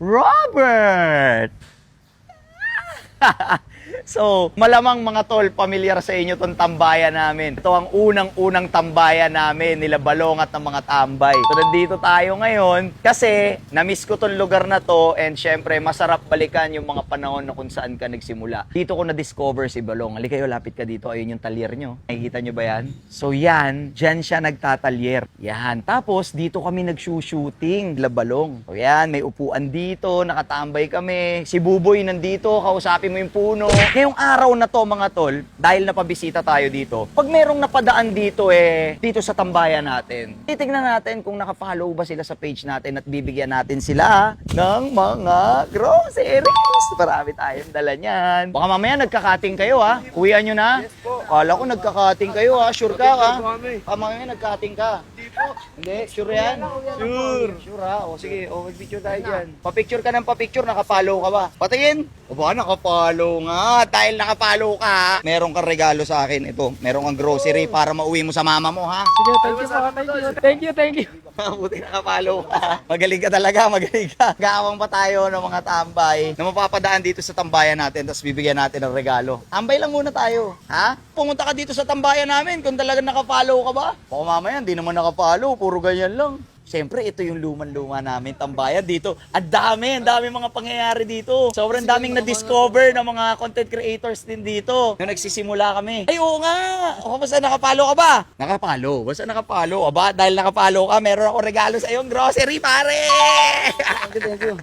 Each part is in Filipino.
Robert! So, malamang mga tol, pamilyar sa inyo tong tambayan namin. Ito ang unang-unang tambayan namin, nila Balong at ng mga tambay. So, nandito tayo ngayon kasi na-miss ko tong lugar na to and syempre, masarap balikan yung mga panahon na kung saan ka nagsimula. Dito ko na-discover si Balong. Halika kayo, lapit ka dito. Ayun yung talyer nyo. Nakikita nyo ba yan? So, yan. Dyan siya nagtatalyer. Yan. Tapos, dito kami nag-shooting, nila Balong. So, yan. May upuan dito. Nakatambay kami. Si Buboy nandito. Kausapin mo yung puno. Ngayong araw na to mga tol, dahil napabisita tayo dito, pag merong napadaan dito dito sa tambayan natin, titignan natin kung nakafollow ba sila sa page natin at bibigyan natin sila ng mga groceries. Marami tayong dala niyan. Baka mamaya nagkakating kayo Uwian nyo na? Yes po. Kala ko nagkakating kayo Sure ka Baka mamaya nagkakating ka. Hindi, sure yan? Sure. Sure O sige, mag-picture tayo dyan. Pa-picture ka ng pa-picture, nakapollow ka ba? Patingin! O baka nakapollow nga. Dahil nakapollow ka, meron kang regalo sa akin. Ito, meron kang grocery para mauwi mo sa mama mo, ha? Sige, thank you po. Thank you. Buti nakapollow ka. Magaling ka talaga, magaling ka. Gawang pa tayo ng mga tambay na mapapadaan dito sa tambayan natin, tapos bibigyan natin ng regalo. Tambay lang muna tayo, ha? Pumunta ka dito sa tambayan namin kung talagang nakapollow ka ba? Baka mamaya, hindi naman nakapollow, puro ganyan lang. Siyempre, ito yung luman-luma namin tambayan dito. Ang dami mga pangyayari dito. Sobrang daming na-discover ng mga content creators din dito. Nung nagsisimula kami. Ay, oo nga! O, basta nakapalo ka ba? Nakapalo. Basta nakapalo. Aba, dahil nakapalo ka, meron ako regalo sa iyong grocery, pare! Thank you.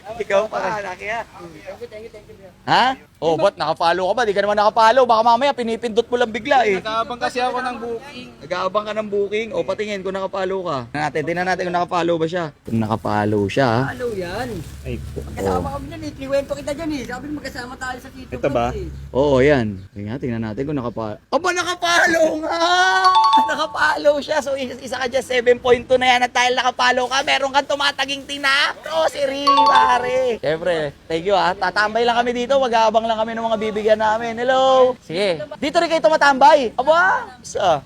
Ikaw pa, nakiya. Thank you. Ha? Oh, ba't nakapalo ka ba? Di ka naman nakapalo. Baka mamaya pinipindot mo lang bigla Nag-aabang kasi ako ng booking. Nag-aabang ka ng booking. O, patingin kung nakapalo ka. Tingnan natin kung nakapalo ba siya. Kung nakapalo siya, Ano yan? Ay, Kasama kami dyan Triwento kita dyan Sabi mo magkasama tayo sa Tito Ito ba? Oo, yan. Tingnan natin kung nakapalo. Aba, nakapalo nga! Nakapalo siya. So, isa ka dyan, 7.2 na yan. At dahil nakapalo ka, meron kang tumataging tina. Grocery, pare. Siyempre, thank you Tatambay lang kami dito. Mag-aabang lang kami ng mga bibigyan namin. Hello! Sige. Dito rin kayo tumatambay. Aba! Isa.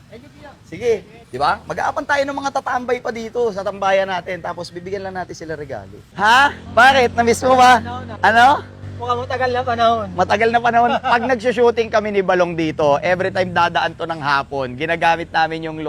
Sige. Di ba? Mag-aapan tayo ng mga tatambay pa dito sa tambayan natin. Tapos bibigyan lang natin sila regalo. Ha? Bakit? Na-miss mo ba? Ano? Mukhang matagal na panahon. Matagal na panahon. Pag nagsushooting kami ni Balong dito, every time dadaan to ng hapon, ginagamit namin yung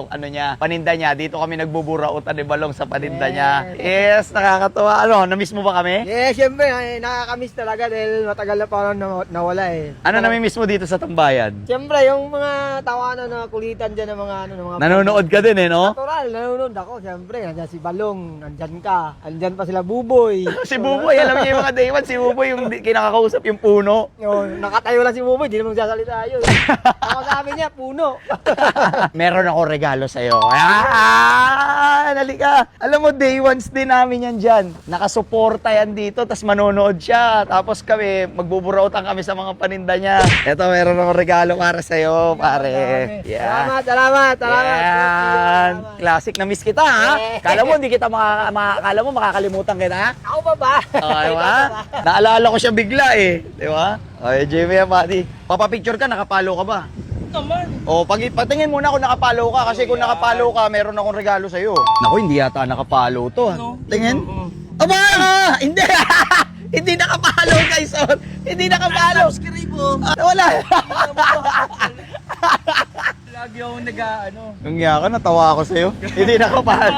paninda niya. Dito kami nagbuburautan ni Balong sa paninda niya. Yes, nakakatuwa. Ano, na-miss mo ba kami? Siyempre, nakakamiss talaga dahil matagal na panahon nawala Ano nami-miss mo dito sa tambayan? Siyempre, yung mga tawanan na kulitan dyan ng mga Nanonood ka din no? Natural, nanonood ako. Siyempre, nandiyan si Balong, nandyan ka. Andyan pa sila Buboy. Si Buboy, alam niyo yung mga day one, si Buboy yung kinakakausap yung puno. Nakatayo lang si Buboy, di naman magsasalita yun. Ako sabi niya, puno. Meron ako regalo sa'yo. Halika. Alam mo, day ones din namin yan dyan. Nakasuporta yan dito, tas manonood siya. Tapos kami, magbuburautan kami sa mga paninda niya. Eto, meron ako regalo para sa'yo, pare. Yeah. Salamat. Yan. Classic na miss kita, ha? Kala mo, hindi kita kala mo makakalimutan kita? Ako pa ba? Di ba? Naalala ko siya bigla Di ba? Okay, Jimmy and Buddy. Papapicture ka, nakapalo ka ba? Naman. O, patingin muna kung nakapalo ka kasi kung nakapalo ka, meron akong regalo sa'yo. Naku, hindi yata nakapalo to. Tingin. Aba! Hindi! Hindi nakapalo, guys. Hindi nakapalo. Subscribe Wala. Lagi akong nag-ano. Nung ka, natawa ako sa'yo. Hindi nakapalo.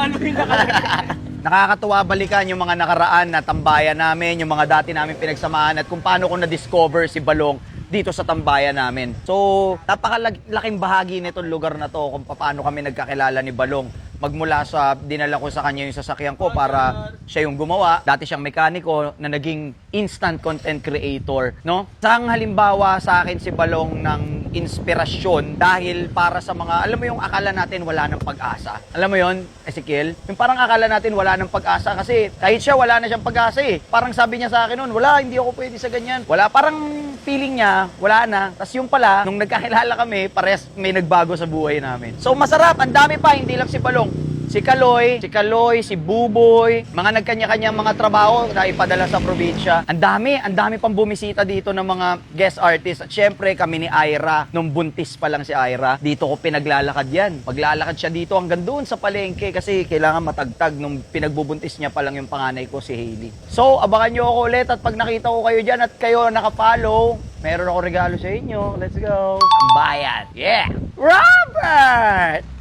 Nakakatuwa balikan yung mga nakaraan na tambayan namin, yung mga dati namin pinagsamahan at kung paano ko na-discover si Balong dito sa tambayan namin. So, napakalaking bahagi nitong lugar na to kung paano kami nagkakilala ni Balong. Magmula sa dinala ko sa kanya yung sasakyan ko para siya yung gumawa. Dati siyang mekaniko na naging instant content creator, no? Isang halimbawa sa akin si Balong ng inspirasyon dahil para sa mga, alam mo yung akala natin wala ng pag-asa. Alam mo yon, Ezekiel? Yung parang akala natin wala ng pag-asa kasi kahit siya wala na siyang pag-asa Parang sabi niya sa akin noon, wala, hindi ako pwede sa ganyan. Wala, parang feeling niya, wala na. Tapos yung pala, nung nagkakilala kami, pares may nagbago sa buhay namin. So masarap, ang dami pa, hindi lang si Balong. Si Kaloy, si Buboy, mga nagkanya-kanyang mga trabaho na ipadala sa probinsya. Ang dami pang bumisita dito ng mga guest artists. At syempre kami ni Ira, nung buntis pa lang si Ira, dito ko pinaglalakad yan. Maglalakad siya dito hanggang doon sa palengke kasi kailangan matagtag nung pinagbubuntis niya pa lang yung panganay ko si Hailey. So, abangan nyo ako ulit at pag nakita ko kayo dyan at kayo nakapollow, meron ako regalo sa inyo. Let's go. Tambayan. Yeah! Robert!